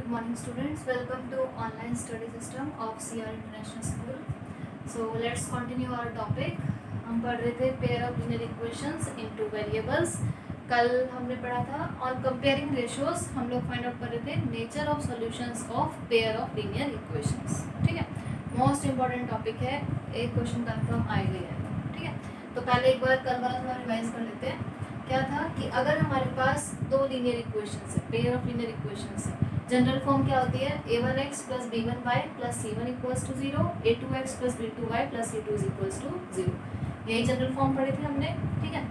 Good morning students, welcome to online study system of CR International School. So let's continue our topic. हम पढ़ रहे थे pair of linear equations into variables. कल हमने पढ़ा था ऑन कंपेयरिंग रेशियोज. हम लोग फाइंड आउट कर रहे थे nature of solutions of pair of linear equations. ठीक है, मोस्ट इंपॉर्टेंट टॉपिक है, एक क्वेश्चन कंफर्म आ गई है. ठीक है, तो पहले एक बार कल वाला थोड़ा रिवाइज कर लेते हैं. क्या था कि अगर हमारे पास दो लीनियर इक्वेशंस है, पेयर ऑफ लीनियर इक्वेशंस है, जनरल फॉर्म क्या होती है a1x plus b1y plus c1 equals to 0, a2x plus b2y plus c2 is equals to 0. यही जनरल फॉर्म पढ़े थे हमने. ठीक है,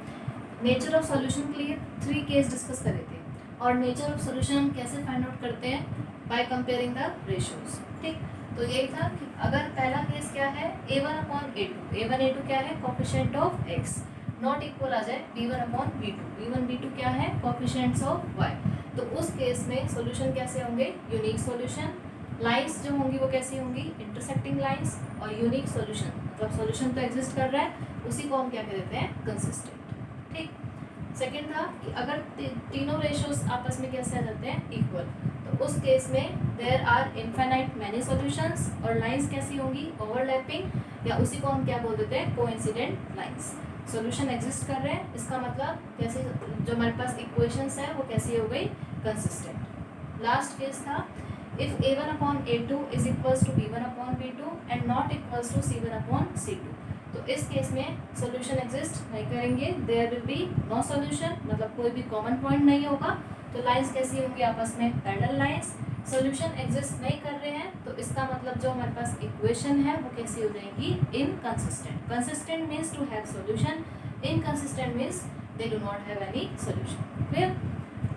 नेचर ऑफ सॉल्यूशन के लिए 3 केस डिस्कस करे थे. और नेचर ऑफ सॉल्यूशन कैसे फाइंड आउट करते हैं? By comparing the ratios. ठीक, तो यही था कि अगर पहला केस क्या है a1 upon a2, a1 a2 क्या है coefficient of x, not equal आ जाए b1 upon b2, b1 b2 क्या है कोफिशिएंट्स ऑफ y. तो उस केस में सॉल्यूशन कैसे होंगे? Unique solution. लाइंस जो होंगी वो कैसी होंगी? Intersecting lines. और यूनिक सॉल्यूशन मतलब सॉल्यूशन तो एग्जिस्ट कर रहा है, उसी को हम क्या कहते हैं? कंसिस्टेंट. ठीक. सेकंड था कि अगर तीनों रेशियोज आपस में कैसे आ जाते हैं? इक्वल. तो उस केस में there are infinite many solutions और लाइंस कैसी होंगी? ओवरलैपिंग, या उसी को हम क्या बोल देते हैं? Coincident lines. सॉल्यूशन एग्जिस्ट कर रहे हैं, इसका मतलब कैसे जो हमारे पास इक्वेशंस है वो कैसी हो गई? कंसिस्टेंट. लास्ट केस था if a1 upon a2 is equals to b1 upon b2 and not equals to c1 upon c2. तो इस केस में सॉल्यूशन एग्जिस्ट नहीं करेंगे, there will be no solution, मतलब कोई भी कॉमन पॉइंट नहीं होगा. तो लाइंस कैसी होंगी आपस में? Parallel lines. सॉल्यूशन एग्जिस्ट नहीं कर रहे हैं, तो इसका मतलब जो हमारे पास इक्वेशन है वो कैसी हो जाएगी? Inconsistent. Consistent means to have solution, inconsistent means they do not have any solution. Clear?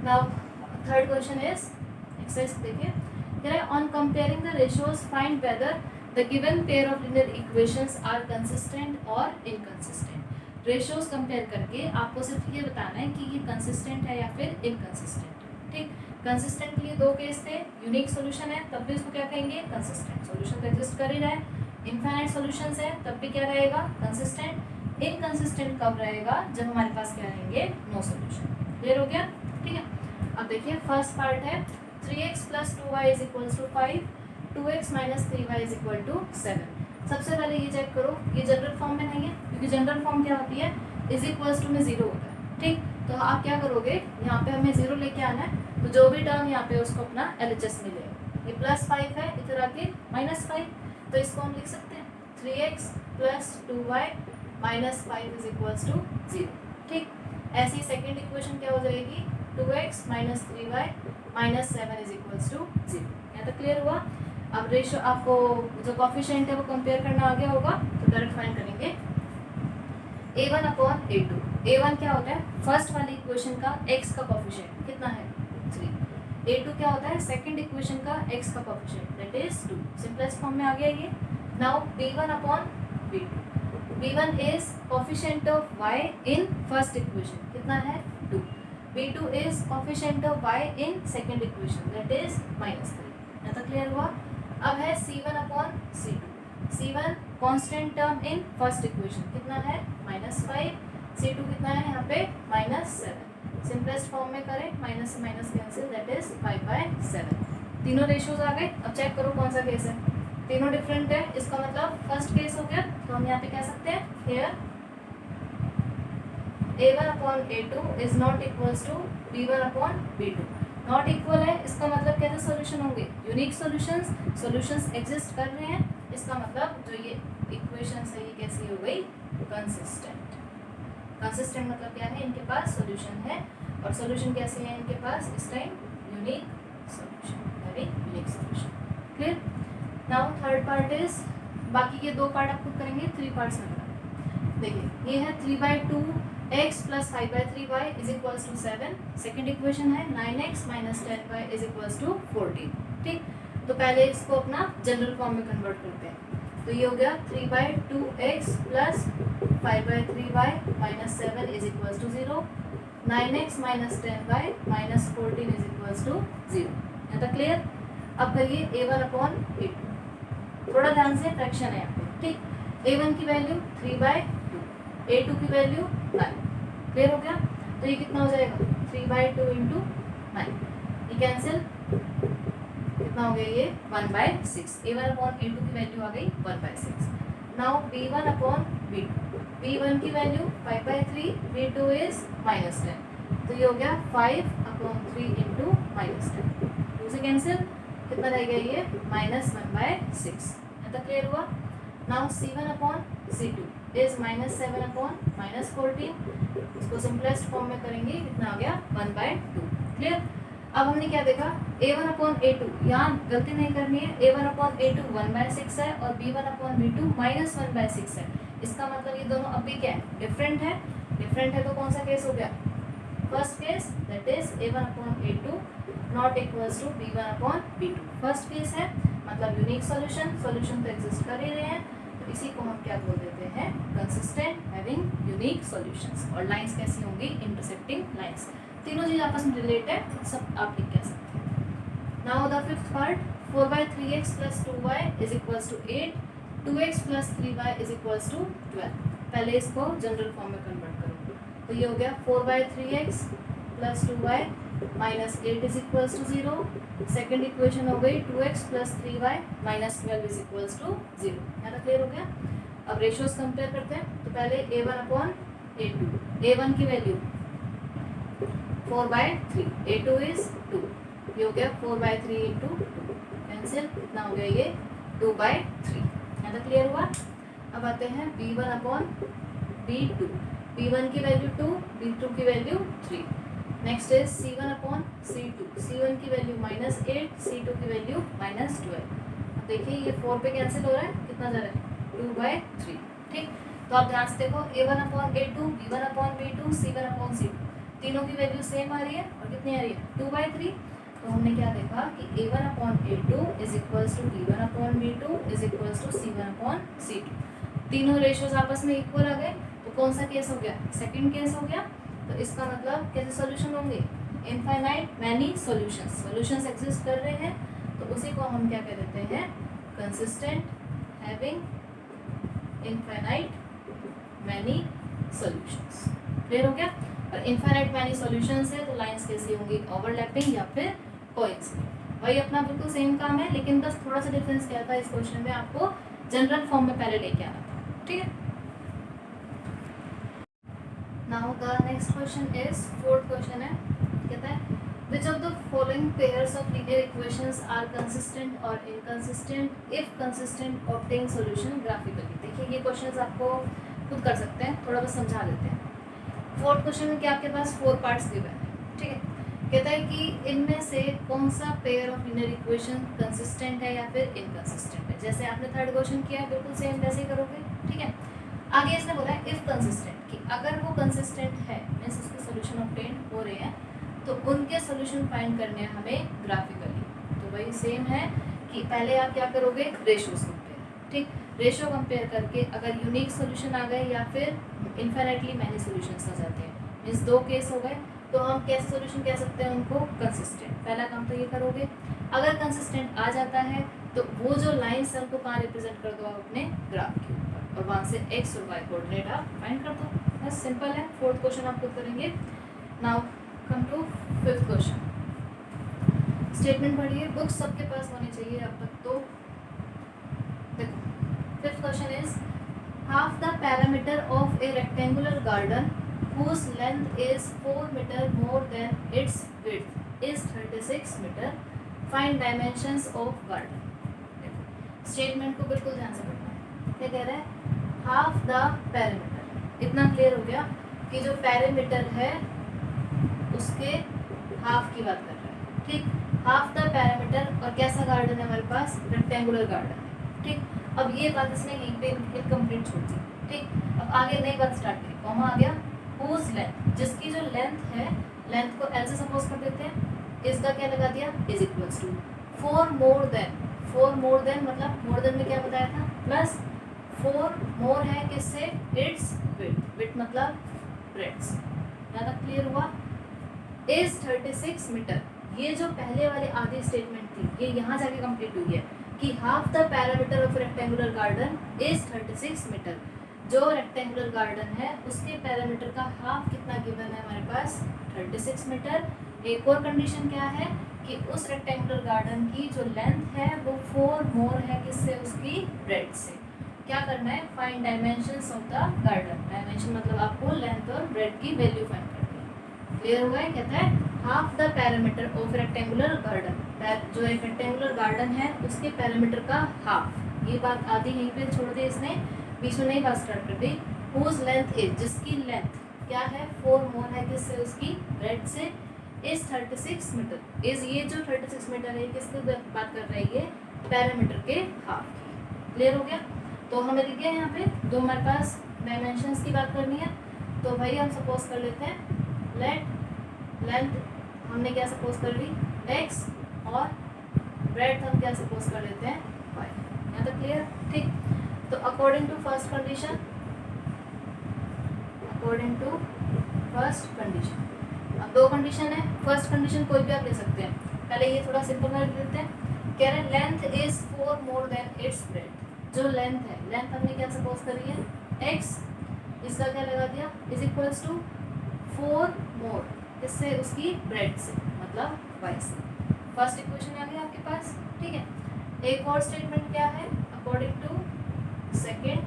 Now third question is exercise देखिए. कह रहा है on comparing the ratios find whether the given pair of linear equations are consistent और inconsistent. Ratios compare करके आपको सिर्फ ये बताना है कि ये कंसिस्टेंट है या फिर इनकंसिस्टेंट. ठीक, कंसिस्टेंट के लिए 2 केस थे. यूनिक सॉल्यूशन है तब भी उसको क्या कहेंगे? कंसिस्टेंट. सॉल्यूशन तो एग्जिस्ट कर ही रहा है. इनफाइनाइट सॉल्यूशंस है तब भी क्या रहेगा? कंसिस्टेंट. इनकंसिस्टेंट कब रहेगा? जब हमारे पास क्या रहेंगे? No solution. क्लियर हो गया? ठीक है, अब देखिए फर्स्ट पार्ट है 3x plus 2y is equals to 5, 2x minus 3y is equal to 7. सबसे पहले ये चेक करो, ये जनरल फॉर्म में नहीं है, क्योंकि जनरल फॉर्म क्या होती है? इज इक्वल्स टू में 0 होता है. ठीक, तो आप क्या करोगे? यहाँ पे हमें 0 लेके आना है, तो जो भी टर्म यहाँ पे उसको अपना LHS मिलेगा. ये प्लस 5 है, इधर आके माइनस 5, तो इसको हम लिख सकते हैं 3x plus 2y minus 5 is equals to 0. ठीक, ऐसी सेकेंड इक्वेशन क्या हो जाएगी? 2x minus 3y minus 7 is equals to 0. यहाँ तक क्लियर हुआ? अब रेशियो आपको जो कॉफिशिएंट है वो कंपेयर करना आ गया होगा, तो डायरेक्ट फाइंड करेंगे a1 अपॉन a2. a1 क्या होता है? फर्स्ट वाली इक्वेशन का x का कॉफिशिएंट कितना है? 3. a2 क्या होता है? सेकंड इक्वेशन का x का coefficient that is 2. Simplest form में आ गया ये. Now b1 upon b2. b1 is coefficient of y in first equation, कितना है? 2. b2 is coefficient of y in second equation that is -3. यहाँ तक क्लियर हुआ? अब है c1 upon c2. c1 constant term in first equation कितना है? -5. c2 कितना है यहाँ पे? -7. सिंपलेस्ट फॉर्म में करें, माइनस से माइनस कैंसिल दैट इज 5/7. तीनों रेशियोज आ गए. अब चेक करो कौन सा केस है. तीनों डिफरेंट है, इसका मतलब फर्स्ट केस हो गया. तो हम यहाँ पे कह सकते हैं here a1 upon a2 is not equals to b1 upon b2. Not equal है, इसका मतलब कैसे सॉल्यूशन होंगे? Unique solutions. सॉल्यूशंस एग्जिस्ट कर रहे हैं, इसका मतलब जो ये इक्वेशंस है ये कैसी हो गई? कंसिस्टेंट. कंसिस्टेंट मतलब क्या है? इनके पास सॉल्यूशन है. और सॉल्यूशन कैसे है इनके पास? इस time unique solution, very unique solution. Clear? Now third part is, बाकी के 2 पार्ट आप खुद करेंगे, 3 पार्ट्स में करेंगे. देखिए ये है 3/2x plus 5/3y is equals to 7. Second equation है 9x minus 10y is equals to 14. ठीक, तो पहले इसको अपना जनरल फॉर्म में कन्वर्ट करते हैं. तो ये हो गया 3/2x plus 5/3y minus 7 is equals to 0. 9x minus 10y minus 14 is equals to 0. यहाँ तक क्लियर? अब करिए a1 अपॉन a2. थोड़ा ध्यान से, फ्रैक्शन है यहाँ पे. ठीक, a1 की वैल्यू 3/2, a2 की वैल्यू 9. क्लियर हो गया? तो ये कितना हो जाएगा? 3/2 इंटू 9. ये कैंसिल, कितना हो गया ये 1/6। a1 अपॉन a2 की वैल्यू आ गई 1/6। Now b1 upon b2, b1 की वैल्यू 5/3, b2 इज -10, तो ये हो गया 5/3 इंटू -10, 2 से कैंसिल, कितना रह गया ये -1/6। ऐसा क्लियर हुआ। Now c1 upon c2 is -7 upon -14, इसको सिंपलेस्ट फॉर्म में करेंगे, कितना आ गया 1/2। क्लियर। अब हमने क्या देखा, a1 अपॉन a2, यहाँ गलती नहीं करनी है, a1 अपॉन a2 1/6 है और b1 अपॉन b2 -1/6 है। इसका मतलब ये दोनों अभी क्या है, डिफरेंट है। डिफरेंट है तो कौन सा केस हो गया, first case, that is a1 upon a2 not equals to b1 upon b2। First case है, मतलब यूनिक सॉल्यूशन, सॉल्यूशन तो एग्जिस्ट कर ही रहे हैं, तो इसी को हम क्या बोल देते हैं, कंसिस्टेंट हैविंग यूनिक सॉल्यूशंस। और लाइंस कैसी होंगी, इंटरसेक्टिंग लाइंस। तीनों चीज आपस में रिलेट है, सब आप लिख कह सकते हैं। Now the fifth part, 4/3x plus 2y is equals to 8, 2x plus 3y is equals to 12। पहले इसको जनरल फॉर्म में कन्वर्ट करो, तो ये हो गया 4/3x plus 2y minus 8 is equals to 0। Second equation हो गई 2x plus 3y minus 12 is equals to 0। है ना, क्लियर हो गया। अब रेशियोज कंपेयर करते हैं, तो पहले a1 अपॉन a2, a1 की वैल्यू 4/3, a2 इज 2, ये हो गया 4/3 इंटू 2, कैंसिल, कितना हो गया ये 2/3। है ना, क्लियर हुआ। अब आते हैं b1 अपॉन b2, b1 की वैल्यू 2, b2 की value 3। Next is c1 upon c2, c1 की वैल्यू -8, c2 की वैल्यू -12। अब देखिए ये 4 पे कैंसिल हो रहा है, कितना जा रहा है 2/3। ठीक, तो आप ध्यान से देखो, a1 upon a2, b1 upon b2, c1 upon c2, तीनों की वैल्यू सेम आ रही है और कितनी आ रही है 2/3। तो हमने क्या देखा कि a1 upon a2 is equals to b1 upon b2 is equals to c1 upon c2। तीनों रेशियोज आपस में इक्वल आ गए, तो कौन सा केस हो गया, सेकंड केस हो गया। तो इसका मतलब कैसे सॉल्यूशन होंगे, infinite many solutions, solutions exist कर रहे हैं, तो उसी को हम क्या कह देते हैं, consistent having infinite many solutions. Clear हो गया। और इनफाइनाइट मैनी सॉल्यूशंस है तो लाइंस कैसी होंगी, ओवरलैपिंग या फिर कोइंसिडेंट। वही अपना बिल्कुल सेम काम है, लेकिन बस थोड़ा सा डिफरेंस क्या था, इस क्वेश्चन में आपको जनरल फॉर्म में पहले लेके आना था। ठीक है। Now the next question is, fourth question है, कहता है which of the following pairs of linear equations are consistent or inconsistent, if consistent obtain solution graphically। देखिए ये क्वेश्चंस आपको खुद कर सकते हैं, थोड़ा बस समझा देते हैं। फोर्थ क्वेश्चन में क्या आपके पास 4 पार्ट्स दिए हुए हैं। ठीक है, कहता है कि इनमें से कौन सा pair of linear equation consistent है या फिर इनकंसिस्टेंट है। जैसे आपने थर्ड क्वेश्चन किया है, बिल्कुल सेम वैसे ही करोगे। ठीक है, आगे इसने बोला है इफ कंसिस्टेंट, कि अगर वो कंसिस्टेंट है, मीन्स उसके सोल्यूशन ऑब्टेन हो रहे हैं, तो उनके सोल्यूशन फाइंड करने हैं हमें ग्राफिकली। तो वही सेम है कि पहले आप क्या करोगे, रेशियोज कंपेयर। ठीक, रेशियो कंपेयर करके अगर यूनिक सोल्यूशन आ गए या फिर इनफाइनाइटली मैनी सॉल्यूशंस आ जाते हैं, मीन्स 2 केस हो गए, तो हम कैसे सॉल्यूशन कह सकते हैं उनको, कंसिस्टेंट। पहला काम तो ये करोगे। अगर कंसिस्टेंट आ जाता है तो वो जो लाइन है उनको कहाँ रिप्रेजेंट कर दो, अपने ग्राफ के ऊपर, और वहाँ से एक्स और वाई कोऑर्डिनेट आप फाइंड कर दो। बस सिंपल है। फोर्थ क्वेश्चन आप खुद करेंगे। Now come to fifth question. Statement पढ़िए, बुक्स सबके पास होनी चाहिए अब तक। तो देखो, fifth question is half the perimeter of a rectangular garden whose length is 4 meter more than its width is 36 meter, find dimensions of garden। Statement को बिल्कुल ध्यान से पढ़ना है। क्या कह रहा है, हाफ द पैरामीटर। इतना क्लियर हो गया कि जो पैरामीटर है उसके हाफ की बात कर रहा है। ठीक, हाफ द पैरामीटर, और कैसा गार्डन है हमारे पास, रेक्टेंगुलर गार्डन है। ठीक, अब ये बात इसने यहीं पे इनकम्प्लीट छोड़ दी। ठीक, अब आगे नई बात स्टार्ट करी, कॉमा आ गया, हुज लेंथ, जिसकी जो लेंथ है, लेंथ को एल से सपोज कर देते हैं, इसका क्या लगा दिया, is equals to 4 more than. 4 more than मतलब मोर देन में क्या बताया था, प्लस 4 मोर है किससे, इट्स विड्थ। विड्थ मतलब ब्रेड्थ। ज़्यादा क्लियर हुआ। इज 36 मीटर, ये जो पहले वाली आधी स्टेटमेंट थी, ये यहाँ जाके कंप्लीट हुई है कि half the perimeter of rectangular garden is 36 metre. जो रेक्टेंगुलर गार्डन है उसके पैरामीटर का हाफ कितना गिवन है हमारे पास, 36 मीटर। एक और कंडीशन क्या है कि उस रेक्टेंगुलर गार्डन की जो लेंथ है वो 4 मोर है किससे, उसकी ब्रेड से। क्या करना है, find dimensions of the garden. Dimension मतलब आपको लेंथ और ब्रेड की वैल्यू फाइंड करनी है। क्लियर हुआ है? कहता है half the perimeter of rectangular garden, जो एक रेक्टेंगुलर गार्डन है उसके पैरामीटर का हाफ। ये बात आधी यहीं पे छोड़ दी इसने, बीच में नई बात स्टार्ट कर दी। हुज लेंथ इज, जिसकी लेंथ क्या है, 4 मोर है किससे, उसकी ब्रेड से, इज 36 मीटर। इज ये जो 36 मीटर है किसकी बात कर रही है, पैरामीटर के हाफ की। क्लियर हो गया? तो हमें दिख गया यहाँ पे दो हमारे पास डायमेंशंस की बात करनी है। तो भाई हम सपोज कर लेते हैं लेंथ हमने क्या सपोज कर ली, x, और ब्रेड हम क्या सपोज कर लेते हैं, y। यहाँ तक क्लियर? ठीक। तो अकॉर्डिंग टू फर्स्ट कंडीशन, अब दो कंडीशन है, फर्स्ट कंडीशन कोई भी आप ले सकते हैं। पहले ये थोड़ा सिंपल कर देते हैं। कह रहे हैं length is 4 more then it's bread. जो लेंथ है, लेंथ हमने क्या सपोज करी है, x, इसका क्या लगा दिया, इज इक्वल्स टू 4 मोर इससे, उसकी ब्रेड से, मतलब y से। फर्स्ट इक्वेशन आ गई आपके पास। ठीक है, एक और स्टेटमेंट क्या है, अकॉर्डिंग टू सेकेंड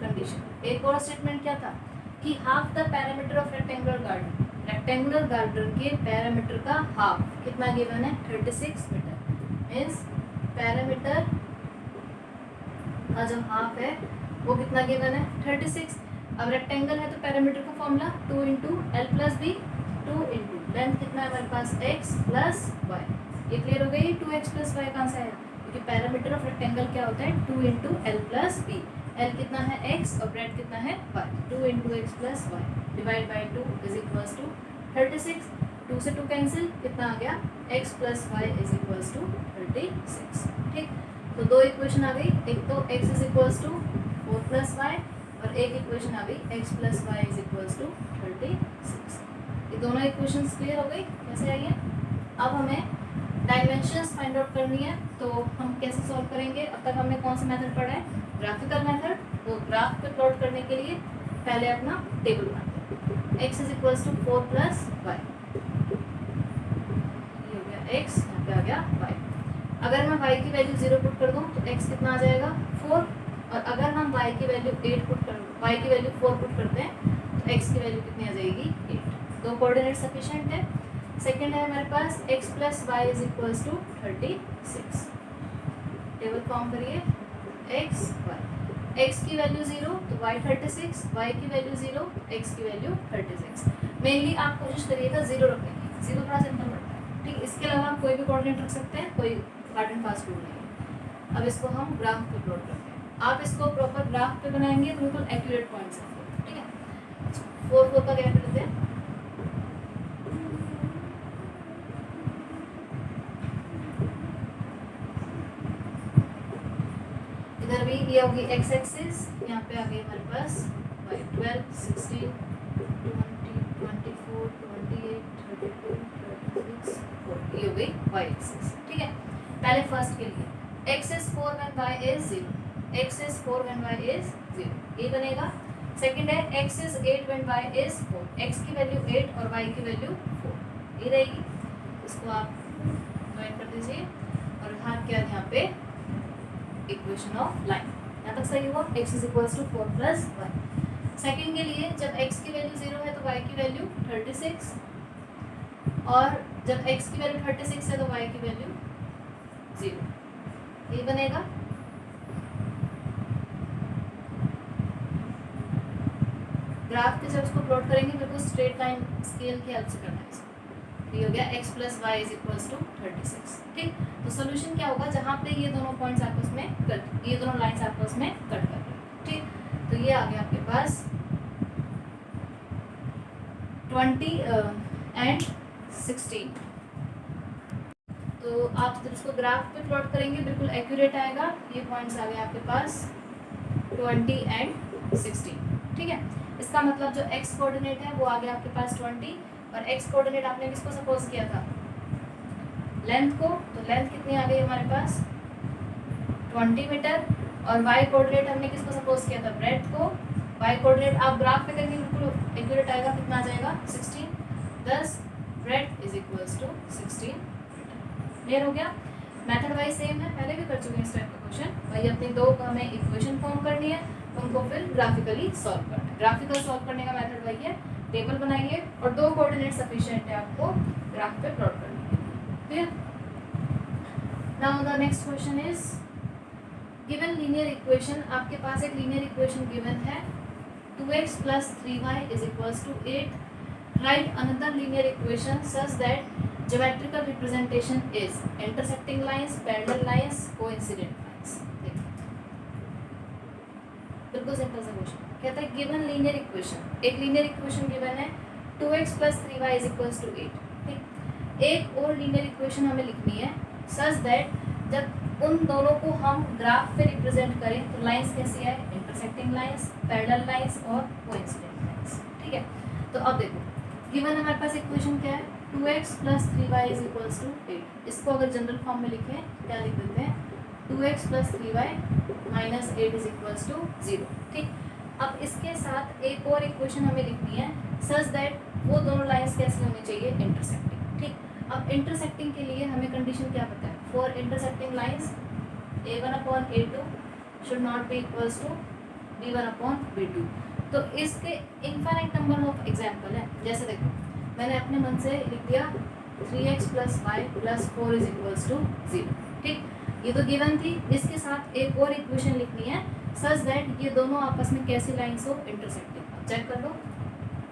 कंडीशन। एक और स्टेटमेंट क्या था कि half the perimeter of rectangular garden, rectangular garden के पैरामीटर का हाफ कितना गिवन है, 36 मीटर। मीन्स पैरामीटर का जो हाफ है वो कितना गिवन है, 36। अब रेक्टेंगल है तो पैरामीटर का formula 2 into L plus B, 2 into length कितना है हमारे पास, x प्लस वाई। ये क्लियर हो गई, 2x प्लस वाई कहाँ से है, क्योंकि पैरामीटर ऑफ रेक्टेंगल क्या होता है, 2 into L plus B. L कितना है, x, और ब्रेड कितना है, y। 2 इंटू X plus Y divide by 2 is equals to 36। 2 से 2 कैंसिल, कितना आ गया, x plus Y is equals to 36। ठीक, तो दो इक्वेशन आ गई। एक तो x is equals to 4 plus Y, और एक इक्वेशन आ गई x plus Y is equals to 36। ये दोनों इक्वेशंस क्लियर हो गई, कैसे आई है? अब हमें डायमेंशंस फाइंड आउट करनी है। तो हम कैसे सॉल्व करेंगे? अब तक हमने कौन सा मेथड पढ़ा है, ग्राफिकल मेथड। तो ग्राफ पे प्लॉट करने के लिए पहले अपना टेबल बनाते हैं। x is equals to 4 plus Y, ये हो गया x, यहाँ पे आ गया y। अगर मैं y की वैल्यू 0 पुट कर दूँ तो x कितना आ जाएगा, 4। और अगर हम y की वैल्यू 8 पुट कर, y की वैल्यू 4 पुट करते हैं तो x की वैल्यू कितनी आ जाएगी, 8। दो कोऑर्डिनेट सफिशिएंट है। सेकंड है हमारे पास x plus Y is equals to 36। Table form करिए, x y, x की वैल्यू 0 तो y 36, y की वैल्यू 0, x की वैल्यू 36। मेनली आप कोशिश करिएगा 0 रखने की, 0 थोड़ा सिंपल पड़ता है। ठीक, इसके अलावा आप कोई भी कोऑर्डिनेट रख सकते हैं, कोई हार्ड एंड फास्ट रूल नहीं है। अब इसको हम ग्राफ पे प्लॉट करते हैं। आप इसको प्रॉपर ग्राफ पे बनाएंगे तो बिल्कुल एक्यूरेट पॉइंट्स आएंगे। ठीक है, 4 का गैप लेते हैं। इधर भी ये होगी x एक्सिस, यहाँ पे आ गई हमारे पास y, 12, 16, 20, 24, 28, 32, 36, 4, ये हो गई y एक्सिस। ठीक है, पहले फर्स्ट के लिए x is 4 when y is 0, x is 4 when y is 0, ये बनेगा। सेकंड है x is 8 when y is 4, x की वैल्यू 8 और y की वैल्यू 4, ये रहेगी। इसको आप ज्वाइन कर दीजिए और हाथ क्या यहाँ पे इक्वेशन ऑफ लाइन। यहाँ तक सही हुआ, x is equals to 4 plus Y. Second के लिए जब x की वैल्यू 0 है तो y की वैल्यू 36, और जब x की वैल्यू 36 है तो y की वैल्यू 0, ये बनेगा। ग्राफ के जब इसको प्लॉट करेंगे बिल्कुल स्ट्रेट लाइन स्केल की हेल्प से करना है इसको। ये हो गया x plus Y is equals to 36। ठीक, तो सोल्यूशन क्या होगा, जहाँ पे ये दोनों पॉइंट्स आपस में कट, ये दोनों लाइंस आपस में कट कर रही है। ठीक, तो ये आ गया आपके पास 20 एंड 16। तो आप जब इसको ग्राफ पे प्लॉट करेंगे बिल्कुल एक्यूरेट आएगा। ये पॉइंट्स आ गए आपके पास 20 एंड 16। ठीक है, इसका मतलब जो x कोऑर्डिनेट है वो आ गया आपके पास 20, और x कोऑर्डिनेट आपने किसको सपोज किया था, लेंथ को। तो लेंथ कितनी आ गई हमारे पास 20 मीटर, और y कोऑर्डिनेट हमने किसको सपोज किया था, ब्रेड को। y कोऑर्डिनेट आप ग्राफ पे करेंगे बिल्कुल एक्यूरेट आएगा, कितना आ जाएगा 16, 10, red is equals to 16 clear हो गया। मेथड वाइज सेम है, पहले भी कर चुके हैं इस टाइप का क्वेश्चन। भाई अपनी दो हमें इक्वेशन फॉर्म करनी है, उनको फिर ग्राफिकली सॉल्व करना है। ग्राफिकल सॉल्व करने का मेथड वही है, टेबल बनाइए और दो कोऑर्डिनेट सफिशिएंट है आपको ग्राफ पे प्लॉट करने के लिए। Clear. Now the next question is given linear equation. आपके पास एक लीनियर इक्वेशन गिवन है 2x plus 3y is equals to 8. Write another linear equation such that geometrical representation is intersecting lines, parallel lines, coincident lines. बिल्कुल simple सा question कहता है given linear equation, एक linear equation given है 2x plus 3y is equals to 8। ठीक, एक और linear equation हमें लिखनी है सच दैट जब उन दोनों को हम ग्राफ पे रिप्रेजेंट करें तो लाइंस कैसी है, इंटरसेक्टिंग लाइंस, पैरेलल लाइंस और कोइंसिडेंट लाइंस। ठीक है, तो अब देखो गिवन हमारे पास इक्वेशन क्या है 2x plus 3y is equals to 8। इसको अगर जनरल फॉर्म में लिखें क्या लिख देते हैं 2x plus 3y minus 8 is equals to 0। ठीक, अब इसके साथ एक और इक्वेशन हमें लिखनी है सच दैट वो दोनों लाइंस कैसी होनी चाहिए, इंटरसेक्टिंग। ठीक, अब इंटरसेक्टिंग के लिए हमें कंडीशन क्या पता है, for intersecting lines a1 upon a2 should not be equals to b1 upon b2। तो इसके इनफाइनाइट नंबर ऑफ एग्जाम्पल है। जैसे देखो मैंने अपने मन से लिख दिया 3x plus y plus 4 is equals to 0। ठीक, ये तो गिवन थी, इसके साथ एक और इक्वेशन लिखनी है सच दैट ये दोनों आपस में कैसी लाइंस हो, इंटरसेक्टिंग। चेक कर लो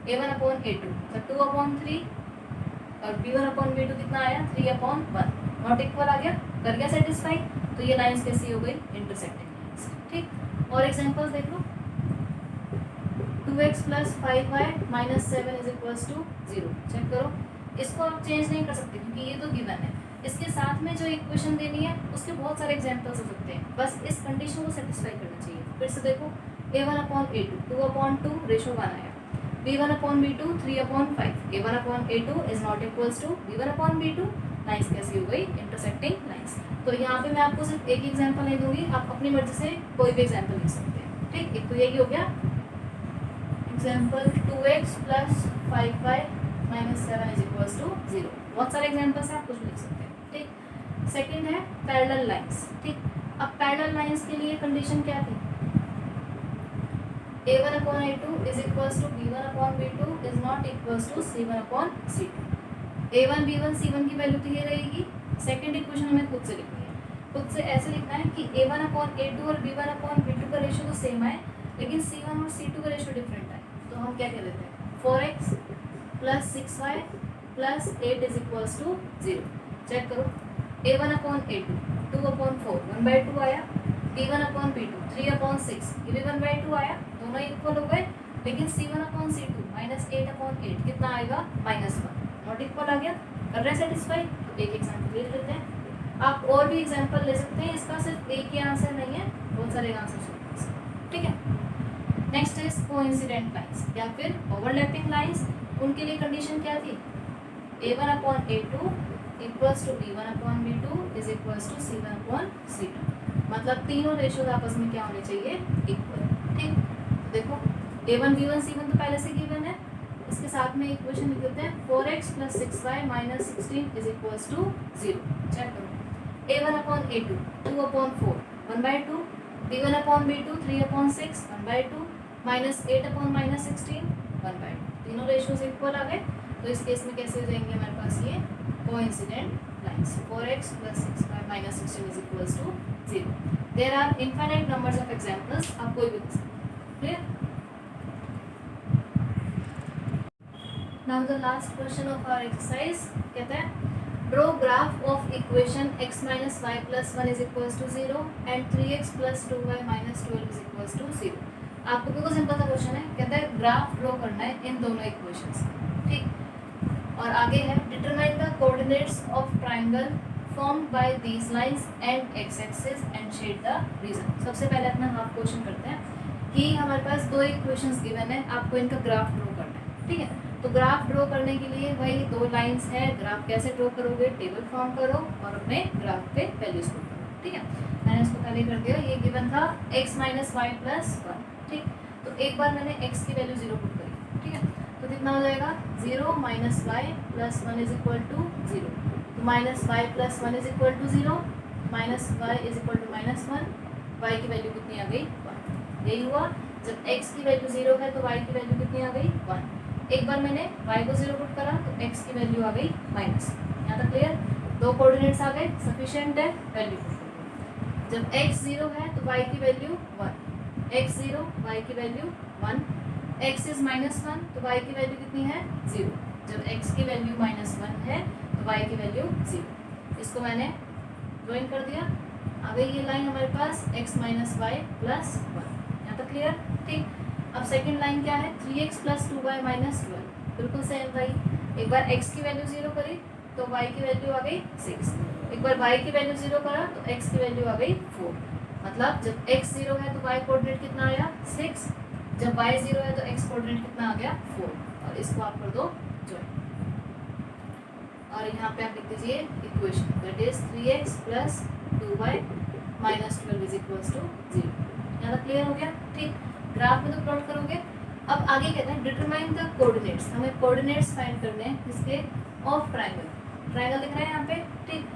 a1 upon a2 तो 2 upon 3 और b1 upon b2 कितना आया 3 upon 1, नॉट इक्वल आ गया, कर गया सेटिस्फाई। तो ये लाइंस कैसी हो गई, इंटरसेक्टिंग लाइंस। ठीक, और एग्जांपल्स देख लो 2x plus 5y minus 7 is equals to 0। Check करो, इसको आप चेंज नहीं कर सकते क्योंकि ये तो गिवन है। इसके साथ में जो इक्वेशन देनी है उसके बहुत सारे एग्जांपल्स हो सकते हैं, बस इस कंडीशन को सेटिस्फाई करना चाहिए। फिर से देखो a1 upon a2 2 upon 2 ratio 1 आया, b1 upon b2 3 upon 5, a1 upon a2 is not equals to b1 upon b2। Lines कैसी हो गई, इंटरसेक्टिंग लाइंस। तो यहाँ पे मैं आपको सिर्फ एक एग्जांपल नहीं दूंगी, आप अपनी मर्जी से कोई भी एग्जांपल लिख सकते हैं। ठीक, एक तो यही हो गया example 2x plus 5y minus 7 is equals to 0। बहुत सारे एग्जाम्पल्स हैं, आप कुछ भी लिख सकते हैं। ठीक, सेकंड है पैरेलल लाइंस। ठीक, अब पैरेलल लाइंस के लिए कंडीशन क्या थी, a1 upon a2 is equals to b1 upon b2 is not equals to c1 upon c2। a1 b1 c1 की वैल्यू तो ये रहेगी। सेकंड इक्वेशन हमें खुद से लिखनी है, खुद से ऐसे लिखना है कि a1 upon a2 और b1 upon b2 का रेशियो तो सेम है लेकिन c1 और c2 का रेशियो डिफरेंट है। तो हम क्या कह देते हैं 4x plus 6y plus 8 is equals to 0। Check करो a1 upon a2 2 upon 4 1/2 आया, b1 upon b2 3 upon 6 ये भी 1/2 आया, दोनों इक्वल हो गए। लेकिन c1 upon c2 minus 8 upon 8 कितना आएगा -1, नॉट इक्वल आ गया, कर रहे सेटिस्फाई। तो एक एग्जाम्पल ले लेते हैं, आप और भी एग्जाम्पल ले सकते हैं, इसका सिर्फ एक ही आंसर नहीं है, बहुत सारे आंसर सकते हैं। ठीक है, नेक्स्ट इज कोइंसिडेंट लाइंस या फिर ओवरलैपिंग लाइंस। उनके लिए कंडीशन क्या थी a1 upon a2 equals to b1 upon b2 is equals to c1 upon c2। मतलब तीनों रेशियोज आपस में क्या होने चाहिए, इक्वल। ठीक, तो देखो a1 b1 c1 तो पहले से गिवन है, इसके साथ में इक्वेशन लिख देते हैं 4x plus 6y minus 16 is equals to 0। Check करो a1 upon a2 2 upon 4 1/2, b1 upon b2 3 upon 6 1/2 minus 8 upon minus 16 1/2। तीनों रेशियोज इक्वल आ गए। तो इस केस में कैसे हो जाएंगे हमारे पास ये coincident lines. 4x plus 6y minus 16 is equals to 0। There are infinite numbers of examples, आप कोई भी दे सकते हैं। Clear. Now the last question of our exercise कहता है draw graph of equation x minus y plus 1 is equals to 0 and 3x plus 2y minus 12 is equals to 0। आपको बिल्कुल simple सा क्वेश्चन है, कहता है ग्राफ ड्रॉ करना है इन दोनों इक्वेशंस का। ठीक, और आगे है determine the coordinates of triangle formed by these lines and X axis and shade the region. सबसे पहले अपना हाफ क्वेश्चन करते हैं कि हमारे पास दो इक्वेशंस गिवन है, आपको इनका ग्राफ ड्रॉ करना है। ठीक है, तो ग्राफ ड्रॉ करने के लिए वही दो लाइंस है, ग्राफ कैसे ड्रॉ करोगे, टेबल फॉर्म करो और अपने ग्राफ पे वैल्यूज पुट करो। ठीक है, मैंने इसको पहले कर दिया, ये गिवन था x minus y plus 1। ठीक, तो एक बार मैंने x की वैल्यू 0 पुट करी। ठीक है, तो कितना हो जाएगा 0 minus Y plus 1 is equal to 0। तो minus Y plus 1 is equal to 0, minus Y is equal to minus 1, Y की वैल्यू कितनी आ गई 1। यही हुआ, जब x की वैल्यू 0 है तो y की वैल्यू कितनी आ गई 1। एक बार मैंने y को 0 पुट करा तो x की वैल्यू आ गई माइनस। यहाँ तक क्लियर? दो कोऑर्डिनेट्स आ गए, सफिशिएंट है, वैल्यू पुट कर। जब x 0 है तो y की वैल्यू 1, x 0 y की वैल्यू 1, x इज माइनस 1 तो y की वैल्यू कितनी है 0। जब x की वैल्यू माइनस 1 है तो y की वैल्यू 0। इसको मैंने ड्रॉइंग कर दिया, आ गई ये लाइन हमारे पास x माइनस वाई प्लस 1। यहाँ तक क्लियर? ठीक। अब सेकंड लाइन क्या है 3x प्लस 2y माइनस 12, बिल्कुल सेम भाई। एक बार x की वैल्यू 0 करी तो y की वैल्यू आ गई 6, एक बार y की वैल्यू 0 करा तो x की वैल्यू आ गई 4। मतलब जब x 0 है तो y कोऑर्डिनेट कितना आया 6, जब y 0 है तो x कोऑर्डिनेट कितना आ गया 4। और इसको आप कर दो ज्वाइन, और यहाँ पे आप लिख दीजिए equation that is 3x plus 2y minus 12 is equals to 0। यहाँ तक क्लियर हो गया? ठीक। ग्राफ में तो प्लॉट करोगे। अब आगे कहते हैं डिटरमाइन द कोऑर्डिनेट्स, हमें कोऑर्डिनेट्स फाइंड करने हैं किसके, ऑफ ट्राइंगल। ट्राइंगल दिख रहा है यहाँ पे, ठीक।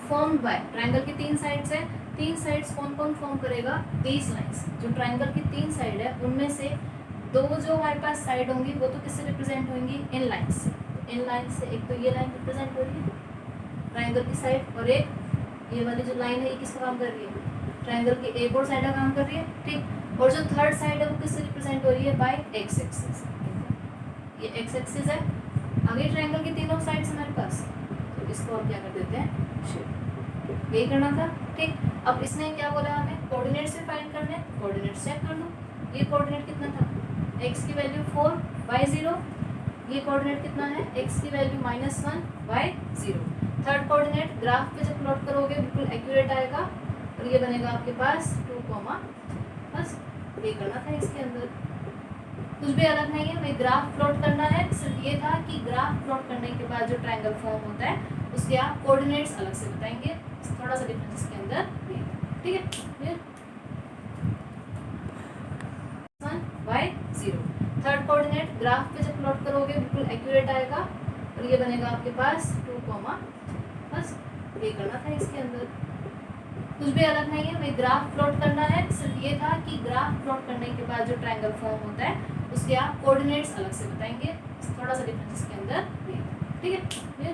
फॉर्म्ड बाय, ट्राइंगल की 3 साइड्स है, 3 साइड्स कौन कौन फॉर्म करेगा, दीज लाइंस। जो ट्राइंगल की 3 साइड है उनमें से 2 जो हमारे पास साइड होंगी वो तो किससे रिप्रेजेंट होंगी, इन लाइन्स से। इन लाइन से एक तो ये लाइन रिप्रेजेंट हो रही है ट्राइंगल की साइड, और एक ये वाली जो लाइन है ये किसका काम कर रही है, ट्राइंगल की एक और साइड का काम कर रही है, ठीक। और जो थर्ड साइड है वो किससे रिप्रेजेंट हो रही है, बाय एक्स एक्सिस। ये एक्स एक्सिस है, आगे ट्राइंगल की तीनों साइड्स हमारे पास, तो इसको हम क्या कर देते हैं शेप। यही करना था, ठीक। अब इसने क्या बोला हमें कोऑर्डिनेट से फाइंड करने, कोऑर्डिनेट चेक कर लो। ये कोऑर्डिनेट कितना था, x की वैल्यू 4 y 0, ये कोऑर्डिनेट कितना है, x की value -1 y 0। Third coordinate graph पे जब प्लॉट करोगे बिल्कुल एक्यूरेट आएगा, और ये बनेगा आपके पास 2, बस ये करना था। इसके अंदर कुछ भी अलग नहीं है, हमें ग्राफ प्लॉट करना है। सिर्फ ये था कि ग्राफ प्लॉट करने के बाद जो ट्राइंगल फॉर्म होता है उसके आप कोऑर्डिनेट्स अलग से बताएंगे, थोड़ा सा डिफरेंस इसके अंदर भी है, ठीक है। Clear? 1 y 0। Third coordinate graph पे जब प्लॉट करोगे बिल्कुल एक्यूरेट आएगा, और ये बनेगा आपके पास 2, बस ये करना था। इसके अंदर कुछ भी अलग नहीं है, हमें ग्राफ प्लॉट करना है। सिर्फ ये था कि ग्राफ प्लॉट करने के बाद जो ट्राइंगल फॉर्म होता है उसके आप कोऑर्डिनेट्स अलग से बताएंगे, थोड़ा सा डिफरेंस इसके अंदर भी है, ठीक है।